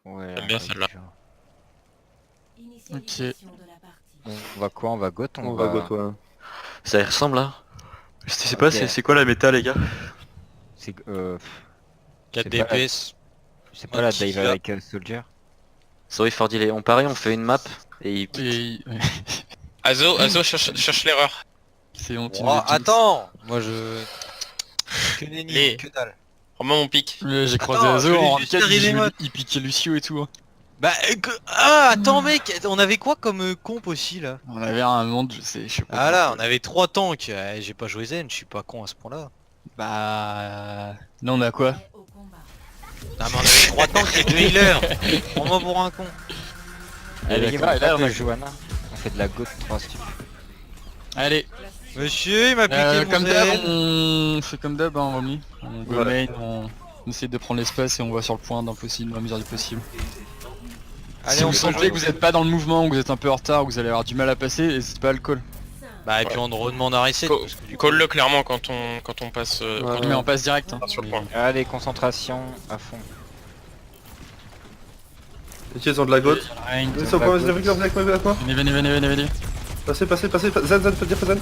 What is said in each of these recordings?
Ouais, J'aime bien celle-là. Ok. On va quoi? On va GOT? On va go toi. Ça y ressemble là. Je sais pas, Ok. c'est quoi la méta les gars? C'est 4 c'est pas la- DPS. c'est pas la Petit dive là. avec Soldier? Sorry for delay. On parie, on fait une map et il... Et... ouais. Azo cherche l'erreur. C'est on Oh, attends. Moi je... Que nenni, Les- que dalle. Prends-moi mon pic. J'ai croisé Attends, Azo je voulais en juste ranked, arriver, moi. il piquait Lucio et tout. Hein. Bah Ah attends mec, on avait quoi comme comp aussi là? On avait un monde, je sais pas. Ah là, on avait 3 tanks, j'ai pas joué Zen, je suis pas con à ce point là. Bah... Là on a quoi? Non mais on avait 3 tanks et 2 healers. Prends-moi pour un con. Allez, Les d'accord, gars, et là, on on a a- Johanna. On fait de la GOT 3 stup. Allez, Monsieur, il m'a piqué mon comme d'hab, Zen. on fait comme d'hab, hein, Romy. On go Ouais. main, on essaie de prendre l'espace et on va sur le point d'impossible dans la mesure du possible. Allez, Si on vous peut sentez jouer. que vous êtes pas dans le mouvement, que vous êtes un peu en retard, que vous allez avoir du mal à passer, n'hésitez pas à le call. Bah et puis on redemande un reset. Co- parce que du coup- Call-le clairement quand on passe Ouais. Mais on passe direct. Hein. sur le point. Allez, concentration à fond. Ok, ils ont de la go. Rain, Ils sont pas, vas-y, avec moi. venez. Passez. Zen, faut dire Zen.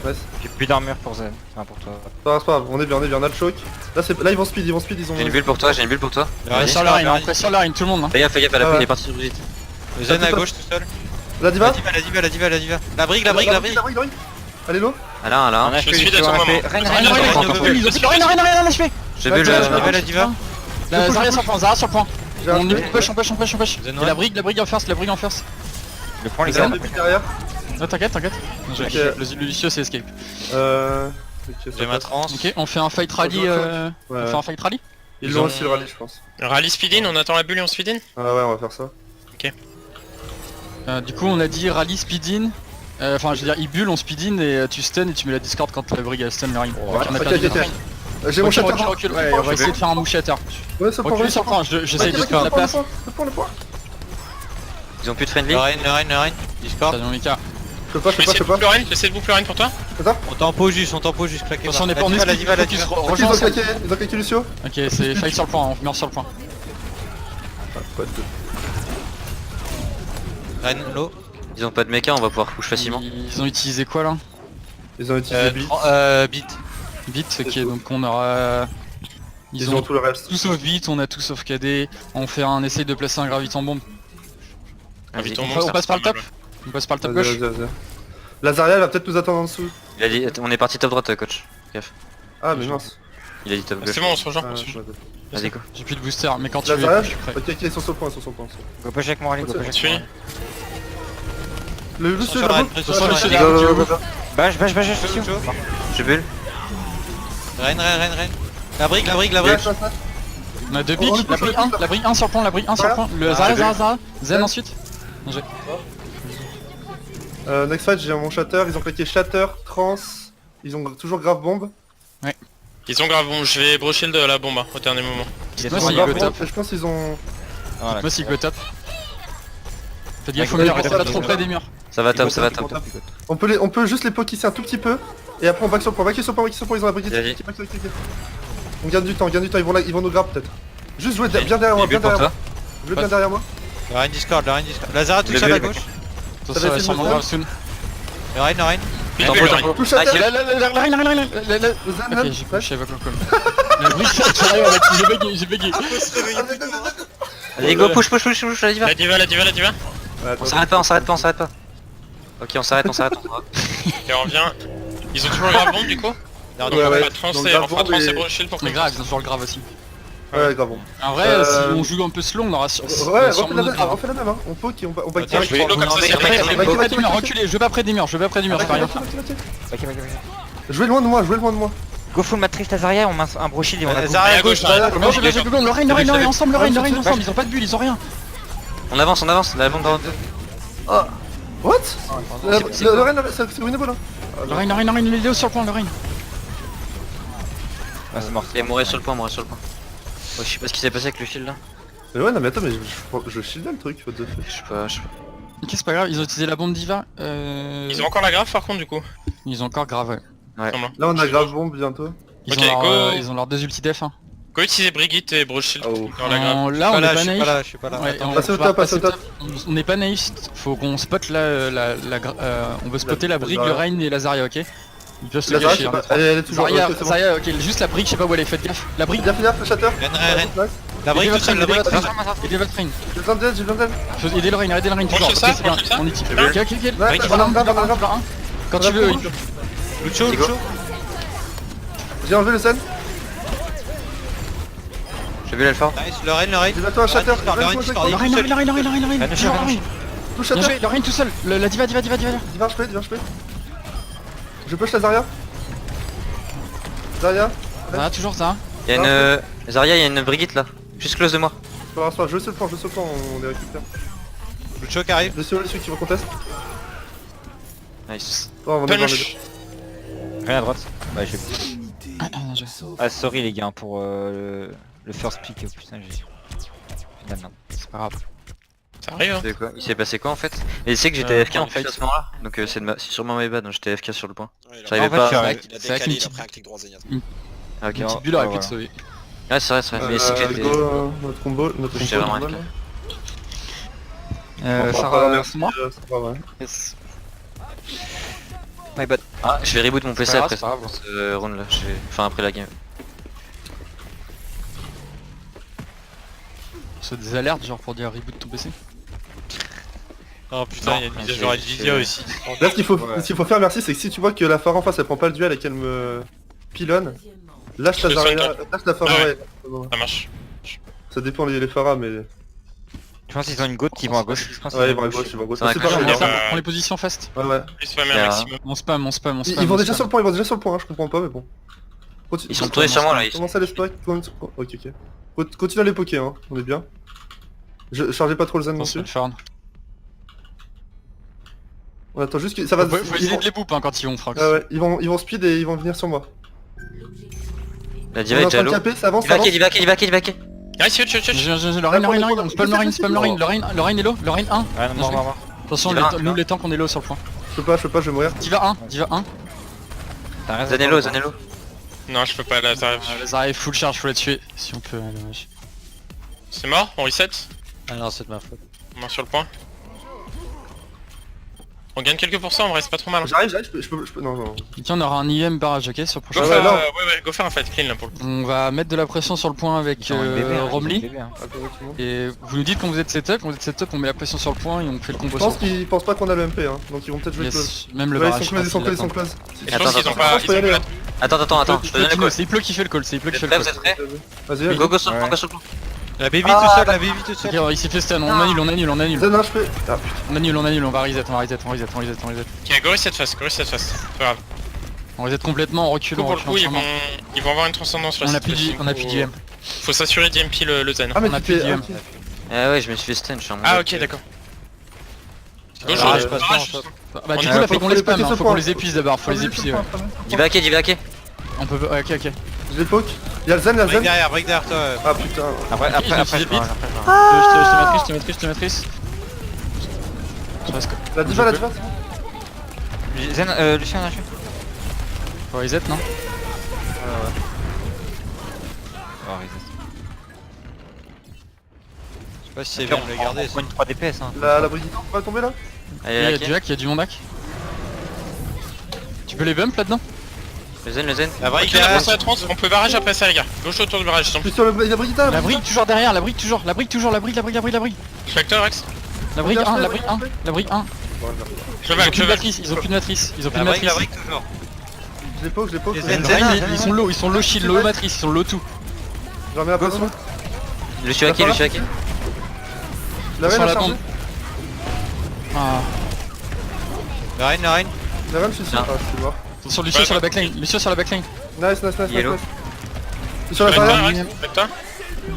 Ouais, J'ai plus d'armure pour Zen. Enfin, pour toi. c'est pas grave, on est bien, on a le choc. Là ils vont speed, ils ont... J'ai une bulle pour toi, j'ai une bulle pour toi. Reste sur la Rain, on presse sur la Rain, tout le monde. Hein. Fais gaffe, à la Ah bulle ouais. est partie trop vite. Le Zen à gauche tout seul. La diva. La diva. La brigue. Allez, l'eau. Ah là, là. On a je fait suis du de sur son un moment. fait. Reine, Rain, Reine, Rain, Reine, Rain, Reine, Rain, Reine. Rain, HP. J'ai vu le... La diva. La Zarya sur le point. J'ai On un push. Zen Et la brigue en first, Le point, les Zen gars. depuis derrière. Non, t'inquiète. Ok. Le Lucio c'est escape. Ok, ça J'ai ma passe. trans. Ok, on fait un fight rally. Ouais. On fait un fight rally. Ils l'ont aussi le rallye, je pense. Rallye speed-in, on attend la bulle et on speed-in. Ah ouais, on va faire ça. Du coup, on a dit rally speed-in. Enfin, je veux dire, il bulle, on speed-in et tu stun et tu mets la discord quand la brigue elle stun le ring. Ouais, On a ok, perdu ok. notre ring. J'ai mon chatter. Recule. Ouais, on va essayer de faire un move shatter. Ouais, ça prend, Recule sur le point, j'essaye de faire la place. Le point. Ils ont plus de friendly. Le Rain. Discord. Ça donne Mika. Je peux pas. J'essaie de boucler Reine pour toi. On tempo juste, claquez. Attention, on est pas en la diva. focus, Ok, rejoins ensemble. ils ont claqué Lucio. Ok, c'est fight sur le point, on meurt sur le point. Quoi de... Rain low. Ils ont pas de mecha, on va pouvoir push facilement. Ils ont utilisé quoi là? Ils ont utilisé beat. Beat. Beat, ok, donc on aura... Ils ont tout le reste. tout sauf Beat, on a tout sauf KD. On fait un essaye de placer un graviton bombe. Vas-y. Vite, on On monte, ça passe par le reste top. pas On passe par le top Vas-y. gauche. Lazaria elle va peut-être nous attendre en dessous. Il a dit, on est parti top droite, coach. Gaffe. Ah mais mince. Il a dit top mal. gauche. C'est bon, on se rejoint. Ah, on se rejoint. Vas-y, go. J'ai plus de booster, mais quand tu veux, Lazaria. je suis prêt. Ok, ils sont sur le point, Go push avec moi, allez, go push avec Suis. moi. Le Lucio Sur là-bas. Rain, Sur le Lucio, Go, derrière, go, Lucio. go, go. Bash, Joe. J'ai bulle. Rain. La brigue. On a deux On pics, le pousse, la brique 1 sur le point, la brique 1 sur le point. Le Zarya, Zen ensuite. Next fight, j'ai mon shatter. Ils ont claqué shatter, trans. Ils ont toujours grave bombe. Ils ont grave bon, je vais brocher de la bombe hein, au dernier moment. Moi, s'il Grave go bombe, top. je pense qu'ils ont... Voilà. Moi, s'il go top. Faites gaffe au Ouais, mur, ouais, restez pas ouais, trop ouais. près des murs. Ça va top, Ils ça va vont top. On peut juste les poker un tout petit peu. Et après on back sur le point, back sur le point, ils ont la briquette. Vas-y. On gagne du temps, ils vont nous grab peut-être. Juste jouer bien derrière moi, J'ai bulle pour toi. Jouez bien derrière moi. Le Rain Discord. La Zara tout Le seul à bulle. gauche. Attention, va elle essayer sur de mon me grave soon. Le Rain. T'en bulle, poses, Reine. t'en Push poses. shatter. La Ok, j'ai push avec le com. La brique, ça arrive avec, j'ai bugué. Allez, go, push, la diva. La diva. On s'arrête pas. Ok, on s'arrête. Et on revient. Ils ont toujours grave bombe du coup. Donc Ouais, on ouais. va trancer, Donc, on grave fera bombe trancer et- brocher pour Mais grave, ils ont toujours le grave aussi. Ouais, grave bon. En vrai, si on joue un peu slow, on aura sur. Ouais, sur refais la notre même, grave. refais la même, hein. On poke et on back Attends, je vais direct. low comme ça, c'est Après, vrai. après, près des murs, reculez, je vais pas près des murs, c'est pas rien. Ok. Jouez loin de moi. Go full matrice Lazaria, on met un brochet et on a go. Zara à gauche, Zara. Non, j'ai le Rain, le Rain ensemble, ils ont pas de bulle, ils ont rien. On avance, la bombe dans What? c'est Le Ren, c'est winnable hein. Le Rain, il est sur le point, le Rain. Ah, c'est mort. Et mourir sur le point. Ouais, je sais pas ce qui s'est passé avec le shield là. Mais ouais, non mais attends, mais je shieldais le truc, what the fuck. Je sais pas. Ok, c'est pas grave, ils ont utilisé la bombe diva. Ils ont encore la grave par contre du coup. Ils ont encore grave, ouais. Là on a grave bombe bientôt. Ils Ok, ont leur, go. ils ont leurs deux ulti def, hein. Go utiliser Brigitte et Brochill Oh. dans la grave. Là, on est pas je suis naïf. pas là, je suis pas là. Ouais, Attends. on Passez au va top, passer passez au top. On n'est pas naïf, faut qu'on spot là, on veut spotter la brigue, le Rein et la Zarya, ok? Ils peuvent se La Zarya, cacher. je sais hein. pas, elle est toujours... Zarya, ok, c'est bon. Zarya, ok, juste la brique, je sais pas où elle est, faites gaffe. La brique, Bien finir, le shatter. Ren. Nice. La brique toute seule, la brique. aidez votre Rein. J'ai besoin d'aide, j'ai besoin d'aide. Aidez le Rein, toujours. Branchez ça, Ok, c'est bien, branchez ça. on est type. Ouais. Ok, ok, ok. Nice, Tu on vas a un, grave, on a grave. tu vas un. Quand tu veux, Lucho, Lucho. J'ai enlevé le Zen. J'ai vu l'alpha. Nice, le Ren, le Ren. J'ai battu un shatter. Le Ren, le Rein, le Rein. Vanuche, Vanuche. Tout Bien shatter. joué, le Rein tout seul. La diva. Divin, je peux. Je push la Zarya. Zarya. Zarya, toujours ça. Y'a une... Zarya, y'a une Brigitte là. Juste close de moi. Pour l'instant, je sais le plan, on les récupère. Lucho qui arrive. Le celui qui me conteste. Nice. Oh, on est dans les Punch. Rien à droite. Bah j'ai... Bien joué. Ah sorry les gars pour le first pick, putain j'ai... J'ai de la merde. C'est pas grave. Ça arrive hein. C'est quoi Il s'est passé quoi en fait? Et c'est que j'étais AFK en fait à ce moment-là. Donc c'est sûrement mes bad, donc j'étais AFK sur le point. J'arrivais En fait, pas... tu arrives. Il a C'est vrai décalé, qu'une il a pris un clic droit Zénith. Ah, ok. Une Ouais petite bulle aurait pu voilà. te sauver. c'est vrai. Mais c'est que j'étais... Go, notre combo, J'étais vraiment combo, AFK. Sarah, merci. moi. C'est pas vrai. Yes. My bad. Ah, je vais reboot mon PC pas après grave, ça. c'est pas Ce round là, enfin après la game. C'est des alertes genre pour dire reboot ton PC. Oh putain, il y a une mise à jour Nvidia aussi. Là, ce qu'il faut faire, merci, c'est que si tu vois que la phare en face elle prend pas le duel et qu'elle me pilonne, lâche la Je Zarya, fais lâche la phare Ah ouais. arrière. Ça marche. Ça dépend les pharas, mais. Je pense qu'ils ont une goutte qui vont à gauche. Je pense Ouais, qu'ils ils vont à gauche, ils vont à gauche. Ça va C'est cracher, pas on grave. va- On prend les positions fast. Ouais. Ils spammer Yeah. un maximum. On spam. Ils vont déjà sur le point, hein, je comprends pas, mais bon. Ils sont tournés sur moi là. Commencez à les spike. Ok. Continue à les poker, hein, on est bien. Chargez pas trop le zen non Attention, plus. Fern. On attend juste que ça va. Faut essayer de les boop hein, quand ils vont Frox. Ah ouais, ils vont speed et ils vont venir sur moi. La On diva est est en déjà train de low. caper, ça avance, Il ça va avance. il va kill. Nice, huge. Le Rein, on spam le Rein, le Rein est low, le Rein 1. Ouais, mort. Attention, Diva, nous les tanks on est low sur le point. Je peux pas, je vais mourir. Diva 1, Diva 1. T'as raison. Zanello. Non, je peux pas là, ça arrive. Les arrêts full charge, faut les tuer. Si on peut, dommage. C'est mort, on reset. Ah non, c'est de ma faute. On marche sur le point. On gagne quelques pourcents, on reste pas trop mal. hein. J'arrive, je peux. Non. Tiens, on aura un IM barrage, ok, sur le Go prochain. Ouais, faire, non. go faire un fight clean là pour le coup. On va mettre de la pression sur le point avec Ils ont un bébé, hein, ils ont un Romley. bébé, hein. Et vous nous dites quand vous êtes setup, on met la pression sur le point et on fait le combo Je pense qu'ils pensent pas qu'on a le MP, hein, donc ils vont peut-être jouer close. Yes, même le Ouais, barrage. ils sont close. Je pense qu'ils ont attends, pas. je peux y aller, hein. Attends, je te donne le call. C'est Iplo qui fait le call, c'est Iplo qui fait Là le vous call. êtes prêts? Vas-y, Go sur le point, go sur le point. La baby tout seul, la baby tout seul. Ok, il s'est fait stun, on annule. Zen, je fais. Ah putain. On annule, on va reset. Ok, go reset face, c'est pas grave. On reset complètement, on recule, Du coup, on pour le recule coup, entièrement. ils vont avoir une transcendance sur la On a plus situation. d'IM. Faut s'assurer d'IMP le zen. Ah, mais On a tu plus fais. d'IM. ok. Ah ouais, je me suis fait stun, je suis en mode... Ah ok, d'accord. Go, Ah, je je passe pas en shot. Bah On du est- coup là faut faut qu'on les les spam, poker hein, sur faut point. qu'on les épuise d'abord, faut les épuiser. Ouais. Diva hacké. On peut... Ouais, ok. Je les poke. Y'a le zen, Break derrière toi. Ah putain. Après, je me suis je dit vois, vite. après, Je te maîtrise. Je reste... La diva, c'est bon. Zen, Lucien, on a tué. Faut reset, non? Oh, reset. Je sais pas si c'est bien de le garder. On prend une 3 DPS hein. La Brigitte va tomber là. Il y a Allez, du hack, il y a du mondac. Tu peux les bump là-dedans? le zen. La Ok, break on a derrière. passé à 30, on peut barrage après ça les gars. Gauche autour du barrage, Je suis sur la Brigitte là. La brique toujours derrière, la brique toujours, la brique. Facteur Rex. La brique 1, la brique 1. Je Ils ont valk, plus de matrice, ils ont plus de matrice. La break toujours. Je les poke. Les Je zen. Ils sont low shield, low matrice, ils sont low tout. remets la pression. Je suis hacké. La Sur reine a la chargé. bombe. Ah. La reine. La reine, je suis sûr. Non. Ah, je suis mort. Attention Lucio sur la backline, Nice. Yellow. Je suis sur la Facteur Zarya. Rex, facteur.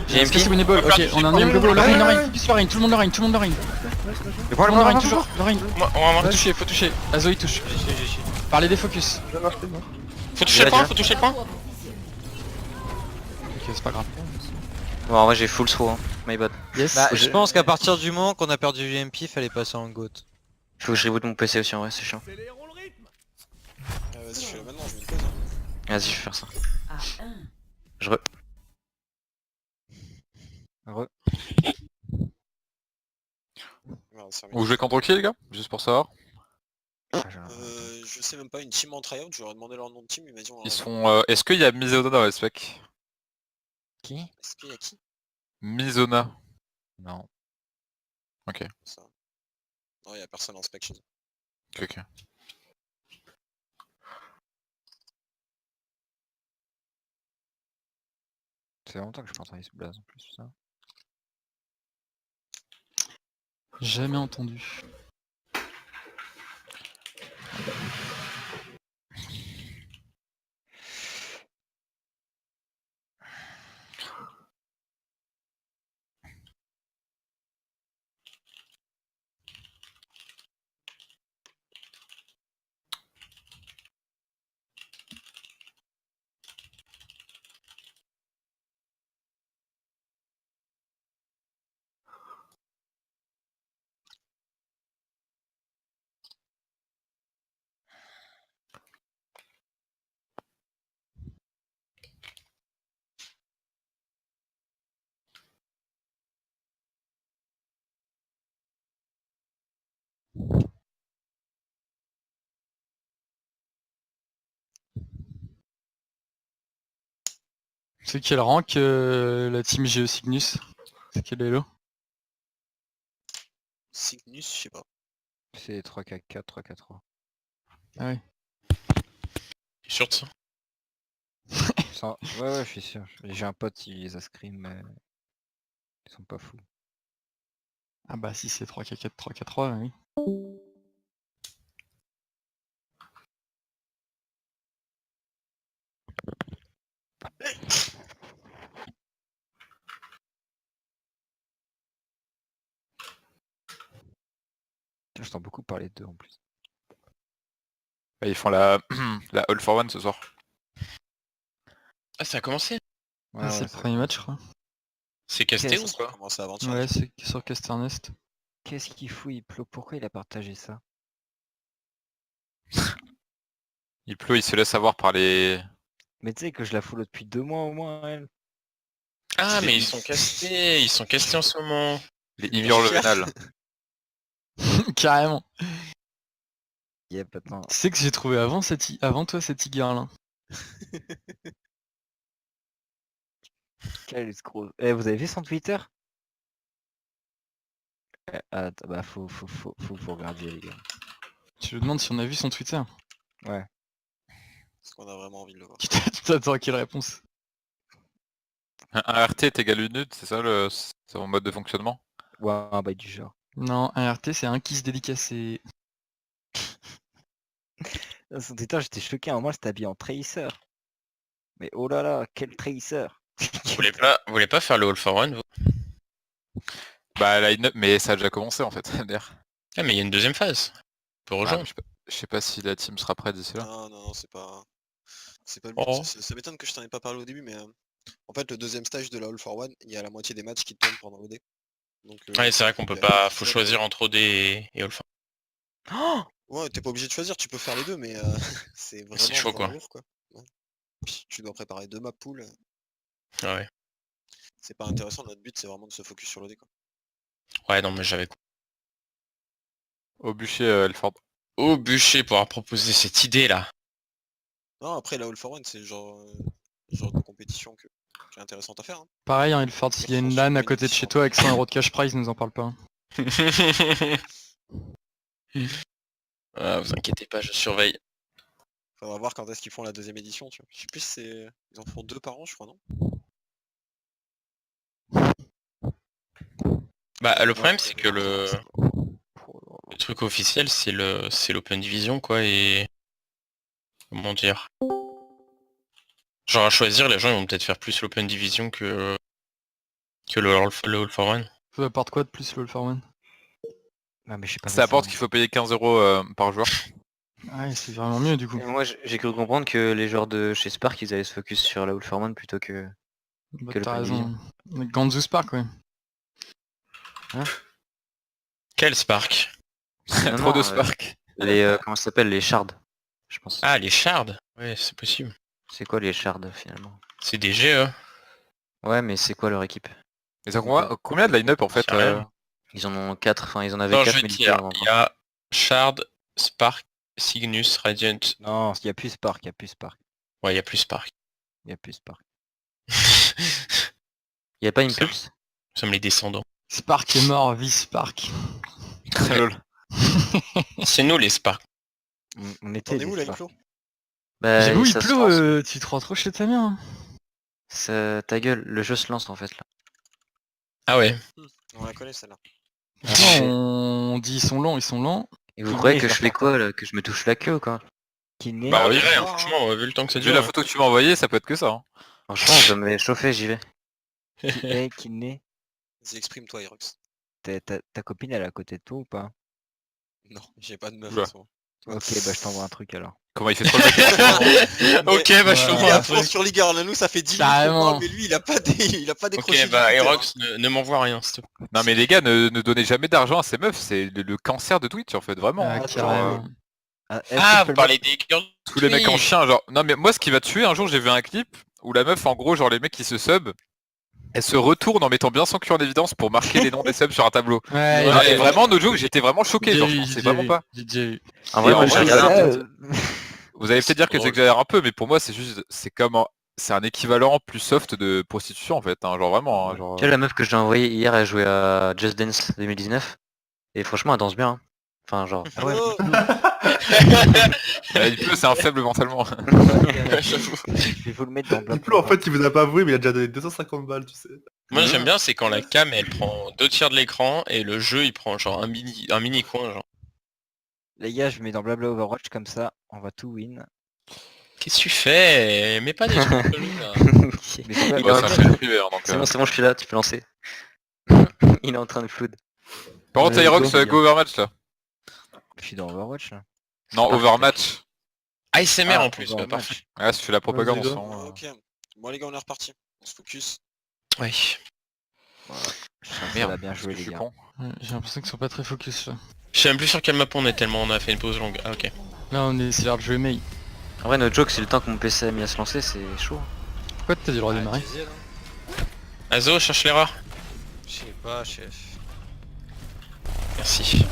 J'ai Est-ce que c'est MP. winnable? Ok, on a un IM global, le Rein, focus le Rein, tout le monde le Rein. Le Tout point, le monde le Rein, toujours, le Rein. On va voir. Faut toucher, Azo il touche. J'ai. Parlez des focus. Faut toucher le point, faut toucher le point. Ok, c'est pas grave. Bon en vrai j'ai full throw, hein. My bad. Yes. Bah, je pense qu'à partir du moment qu'on a perdu UMP, fallait passer en GOAT. Faut que je reboot mon PC aussi en vrai, c'est chiant. Vas-y, fais-le maintenant, je mets une pause. Vas-y, je vais faire ça. Je re... Heureux. Voilà, ça Vous jouez contre qui les gars? Juste pour savoir. Ah, je sais même pas, une team en tryout, j'aurais demandé leur nom de team, ils m'ont dit on Ils sont... Est-ce qu'il y a Mizona dans le spec? Qui? Est-ce qu'il y a qui Mizona. Non. Ok, ça Non, il y a personne en spec chez eux. ok. C'est longtemps que je peux entendu ce blaze en plus, ça. Jamais entendu. C'est quel rank la team Geocygnus? C'est quel elo? Cygnus, je sais pas. C'est 3K4, 3K3. Ah ouais. T'es sûr de ça? Ouais, je suis sûr. J'ai un pote, il les a scream, mais ils sont pas fous. Ah bah si c'est 3K4, 3K3, oui. J'entends beaucoup parler d'eux en plus. Bah, ils font la... la All for One ce soir. Ah, ça a commencé? Ouais, Ah, c'est le premier match, je crois. C'est casté Qu'est-ce ou Ça a quoi? commencé avant-hier. Ouais, c'est sur Casternest. Qu'est-ce qu'il fout, il pleut? Pourquoi il a partagé ça? Il pleut, il se laisse avoir par les... Mais tu sais que je la follow depuis 2 mois au moins, elle. Ah, mais ils sont castés en ce moment. les Hurlevenal. Carrément. Yep, attends. Tu sais que j'ai trouvé avant toi cette Tigre là. Quel escroc. Eh, vous avez vu son Twitter? Attends, bah faut que vous regardiez les gars. Tu me demandes si on a vu son Twitter. Ouais. Parce qu'on a vraiment envie de le voir. Tu t'attends à quelle réponse? Un RT est égal à une nut, c'est ça le... son mode de fonctionnement? Ouais, un bail du genre. Non, un RT c'est un qui se dédicacé. Son Twitter, j'étais choqué, à un moment, j'étais habillé en tracer. Mais oh là là, quel tracer. Vous voulez pas faire le All for One, vous? Bah line-up, mais ça a déjà commencé en fait, d'ailleurs. Ah, mais il y a une deuxième phase. On peut Ah, rejoindre. je sais pas si la team sera prête d'ici là. Non, c'est pas... C'est pas le but. Oh. Ça m'étonne que je t'en ai pas parlé au début, mais en fait, le deuxième stage de la All for One, il y a la moitié des matchs qui tombent pendant l'OD. Donc, Ouais, c'est vrai qu'on peut pas... Faut choisir entre OD et All for Oh, Ouais, t'es pas obligé de choisir, tu peux faire les deux, mais c'est vraiment, C'est chaud, vraiment quoi. lourd, quoi. Ouais. Puis tu dois préparer 2 maps pool. One. Ah ouais. C'est pas intéressant, notre but c'est vraiment de se focus sur l'OD, quoi. Ouais, non, mais j'avais... Au bûcher, Elford. Au bûcher pour avoir proposé cette idée là. Non, après la All for One, c'est le genre de compétition qui est intéressante à faire. Hein. Pareil, hein, Ilford, s'il y a une LAN à côté de chez toi avec 100 € de cash prize, nous en parle pas. Ah, vous inquiétez pas, je surveille. Faudra voir quand est-ce qu'ils font la deuxième édition, tu vois. Je sais plus si c'est... Ils en font 2 par an, je crois, non? Bah le problème c'est que le le truc officiel c'est l'Open Division quoi et... Comment dire? Genre à choisir, les gens ils vont peut-être faire plus l'Open Division que le All for One. Ça apporte quoi de plus le All for One? non, mais je sais pas. Ça apporte qu'il faut payer 15 € par joueur. Ouais, c'est vraiment mieux du coup. Et moi j'ai cru comprendre que les joueurs de chez Spark ils allaient se focus sur la All for One plutôt que... Bah, que le t'as Division. raison. Ganzu Spark, ouais. Quel Spark? Non, Trop de non, Spark. les comment ça s'appelle, les shards, je pense. Ah les Shards. Ouais c'est possible. C'est quoi les shards finalement? C'est des GE. Ouais, mais c'est quoi leur équipe? Ils ont combien de line-up en fait C'est rien. Ils en ont 4, enfin ils en avaient Attends, 4 je vais te dire, il y a Shard, Spark, Cygnus, Radiant. Non, il y a plus Spark, il y a plus Spark, Ouais, il y a plus Spark. il y a plus Spark. Y'a pas Impulse? Nous sommes les descendants. Spark est mort, vie Spark. Lol. C'est nous les Spark. On était T'en es des où là, Spark. Inflo? Bah, J'avoue, il ça se pleut, lance. tu te rends trop chez ta mère. Hein. Ta gueule, le jeu se lance en fait là. Ah ouais. On la connaît celle-là. Attends, on dit ils sont lents. Et vous Qui croyez est, que je je fais quoi là? Que je me touche la queue ou quoi? Kiné, Bah on oui. dirait, hein, franchement, vu le temps que ça Vu dure. la photo que tu m'as envoyée, ça peut être que ça. Hein. Franchement, je vais me chauffer, j'y vais. Kiné. Vas-y, exprime-toi, Irox. Ta copine elle est à côté de toi ou pas? Non, j'ai pas de meuf Oula. en ce moment. Ok, bah je t'envoie un truc alors. Comment il fait trop le mec? Ok, bah je Il t'envoie est un à fond truc. sur Ligue 1, là, nous ça fait 10 minutes qu'on Carrément. parle, mais lui il a pas, il a pas décroché. Ok, bah Erox, ne m'envoie rien, s'il te plaît. Non mais les gars, ne donnez jamais d'argent à ces meufs, c'est le cancer de Twitch en fait, vraiment. Ah, hein. carrément. Est-ce que Ah, je peux vous le parlez des girls Tous les mecs en Twitch. chien, genre. Non mais moi ce qui va tuer, un jour j'ai vu un clip où la meuf en gros, genre les mecs qui se sub, elle se retourne en mettant bien son cul en évidence pour marquer les noms des subs sur un tableau. Ouais, Non, ouais, et vraiment, no joke, j'étais vraiment choqué, genre je pensais vraiment pas. J'ai déjà vu. En vrai, Et moi en j'ai vrai, regardé ça, un peu. Vous allez peut-être dire que drôle. j'exagère un peu, mais pour moi c'est juste, c'est un équivalent plus soft de prostitution en fait, hein, genre vraiment. Hein, genre... Tu vois la meuf que j'ai envoyée hier, elle jouait à Just Dance 2019. Et franchement, elle danse bien. Hein. Enfin, genre. Oh, Il pleut, c'est un faible mentalement. J'avoue. Je vais vous le mettre dans Black Diplo en fait il vous a pas avoué mais il a déjà donné 250 balles tu sais. Moi j'aime bien, c'est quand la cam elle prend 2 tiers de l'écran et le jeu il prend genre un mini coin genre. Les gars, je mets dans Blabla Overwatch comme ça, on va tout win. Qu'est-ce que tu fais? Mets pas des trucs chelous là. Mais c'est quoi- Il Ouais, est en c'est un train- jeu privé, hein, donc, C'est bon, je suis là, tu peux lancer. Il est en train de flood. Par contre, Ouais, Tyrox, go. go Overmatch là. Je suis dans Overwatch là. Non, Overmatch. ASMR Ah, en plus, bah, Overwatch. parfait. Ouais, je fais la propagande en Vas-y, ce go. moment. ok. Bon les gars, on est reparti. On se focus. Ouais. Ça va bien joué je les suis gars. con. Ouais, j'ai l'impression qu'ils sont pas très focus là. Je sais même plus sur quel map on est tellement on a fait une pause longue. Ah ok. Là, c'est l'heure de jouer Mei. En vrai, notre joke, c'est le temps que mon PC a mis à se lancer, c'est chaud. Pourquoi t'as dit le droit de démarrer? Diesel, hein. Azo, cherche l'erreur. Je sais pas, chef. Merci.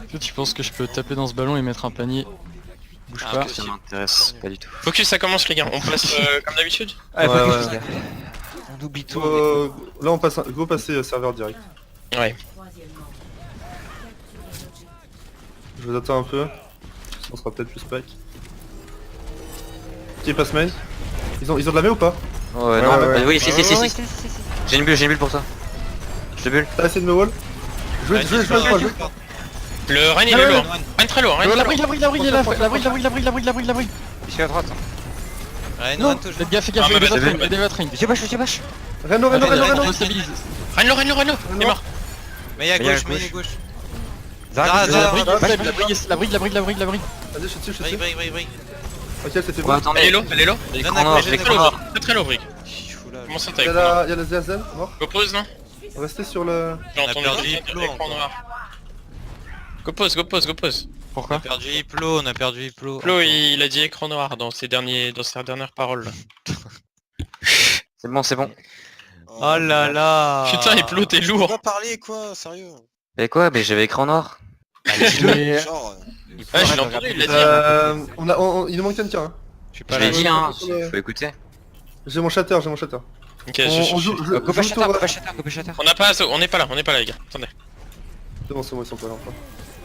Est-ce que tu penses que je peux taper dans ce ballon et mettre un panier? Bouge Ah, pas. ok. Ça m'intéresse pas du tout. Focus, ça commence les gars. On passe comme d'habitude. Ouais, Ouais, focus, ouais. les gars. On oublie tout. Là on passe go passer serveur direct. Ouais. Je vous attends un peu. On sera peut-être plus spike. Qui passe main? Ils ont de la main ou pas? Ouais, non, ouais. oui, si, si, si, Ouais, si. J'ai une bulle pour toi. Je te bulle. T'as essayé de me wall? Jouez, Ouais, jouez, Diesel, jouez, jouez. Le Rein il Ah est ouais, lourd. Rein très lourd. Rein très La lourd. brique, la brique, la brique, la brique, la brique, la brique, la brique, la brique, la brique. Je suis à droite. Ouais, Non, non, toujours. faites gaffe, Ah, aidez bah, votre bah, ring, bah, aidez votre ring. Je bâche. Reno, Reno, Reno, Je Reno. stabilise. Rein lourd. Il est mort. Mais il y a Mais il y a gauche, mais il y a gauche. gauche. Zara, La Zara, brique, Zara, la brique, la brique. Vas-y, je suis dessus, je Brique, suis dessus. brique, brique. Ok, c'était Ouais, bon. attendez. Elle est low. J'ai Non, l'écran non, noir, j'ai j'ai l'écran l'écran noir. Très low, brick. Je suis là. Comment ça Il t'as y a écran noir? la ZSM, mort. Compose non? Restez sur le... J'ai On a entendu perdu dire Hiplo écran encore. noir. Compose. On a Pourquoi? perdu Hiplo, on a perdu Hiplo. Flo il a dit écran noir dans ses dernières paroles. Là. C'est bon, c'est bon. Oh là là. Putain Hiplo t'es On lourd. va parler quoi, sérieux. Et quoi? Mais j'avais écran noir. Mais Genre, Ouais je l'ai entendu, il l'a dit. Il nous manque quelqu'un. Hein. Je suis Je pas l'ai là. dit, hein. sur le- Faut écouter. J'ai mon shatter, j'ai mon shatter. Ok je On suis. joue... Copa joue shatter, tour- Copa shatter. On n'a pas Azo, on n'est pas là les gars. Attendez. C'est bon, ils sont pas là encore.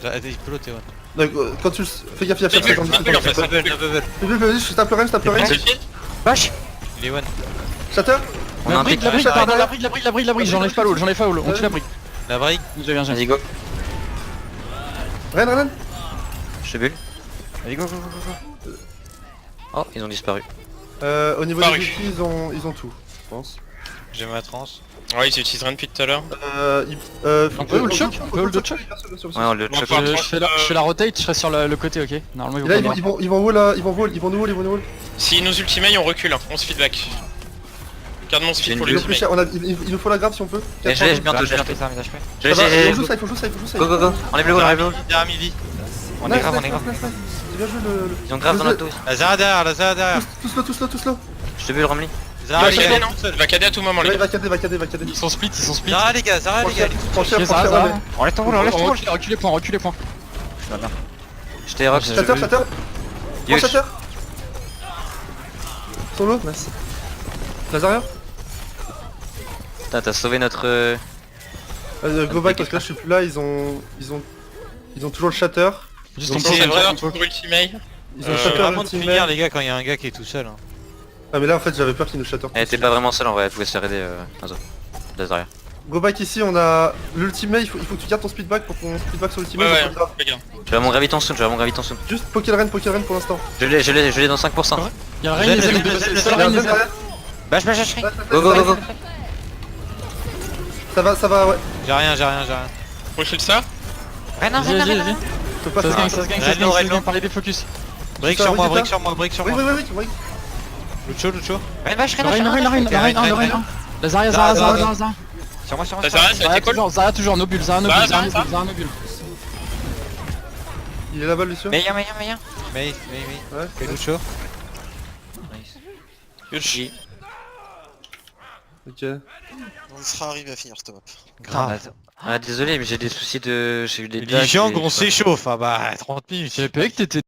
Ah, Hiplo, t'es ouais. Donc, quand tu... Fais gaffe, C'est bulle, c'est bulle, en fait, c'est bulle. Vas-y, je tape le range, C'est le pied. Bâche. Il est one. Shatter. On a un pic. la brique, j'enlève pas l'eau, on tue la brique. La brique. J'ai bien, Vas-y, go. Ren. Je te bulle. Allez, go. Oh, ils ont disparu. Au niveau Paru. des outils, ils ont tout, je pense. J'ai ma trans. Ouais ils utilisent rien depuis tout à l'heure. On peut hold choc? On peut hold choc? Ouais, on le Bon, choc. enfin, Je fais la rotate, je serai sur le côté, ok? Normalement, Et là, ils vont ils vont nous wall. Si nous ultimate on recule, hein. On se feedback. Garde mon J'ai speed une pour bulle. Ils ont plus l'ultimate. cher, il nous faut la grave si on peut. Et je l'ai bientôt, je l'ai. ça. Je l'ai, Ça va, j'ai. il faut jouer ça. Go, go, go. Enlève le wall, enlève le wall. Derrière midi. On est grave, on est grave. J'ai bien joué le... Ils ont grave dans la tour. La Zara derrière, la Zara derrière. Tous là. Je te bulle, Romley. Zara, les gars. Il va cader à tout moment, les Ouais, gars. va cader. Ils sont split, ils sont split. Zara, les gars, Zara, les gars. Franchir, Zara, Zara. allez. Enlève ton wall, enlève ton wall. Recule les points, recule les points. J'étais rock. Shatter. Prends Yush. Shatter. Solo, nice. Lazaria. Putain, t'as sauvé notre... Go back parce que là je suis plus là, ils ont toujours le Shatter. Juste Donc, on C'est peut vrai, pour ultimate. Ils ont le Je Shatter vraiment de ultimate. finir, les gars, quand il y a un gars qui est tout seul. Hein. Ah mais là en fait j'avais peur qu'ils nous Shatter. Elle était pas vraiment seule en vrai, elle pouvait se faire aider. Lazaria. Go back ici, on a l'ultimate, il faut que tu gardes ton speedback pour qu'on speedback sur l'ultimate. Ouais, c'est pas grave. regarde. Je vais à mon graviton soon, Juste Pokéren pour l'instant. Je l'ai dans 5%. Il y a le Rein, les ailes, Il y a un Zen derrière. Bash. Go. Ça va, ouais. J'ai rien. Prochaine ça. Vas-y, vas-y. Faut pas Ça se faire. gagne, ça se gagne, Redno. parlez des focus. Brick Ça, sur moi, Vegeta. brick sur Oui. moi. Lucho. Le Rein. La Zarya. Sur moi. Ça sert à rien, ça a été cool. Zarya toujours, Nobule, Zarya Nobule. Il est là-bas Lucio. Meilleur. Mais. Ouais. Et Lucho. Yush. Ok. On sera arrivé à finir cette map. Grave. Ah désolé mais j'ai des soucis de... J'ai eu des Les dags Jiang, et- on s'échauffe. Ah bah, 30 minutes. J'avais pas vu que t'étais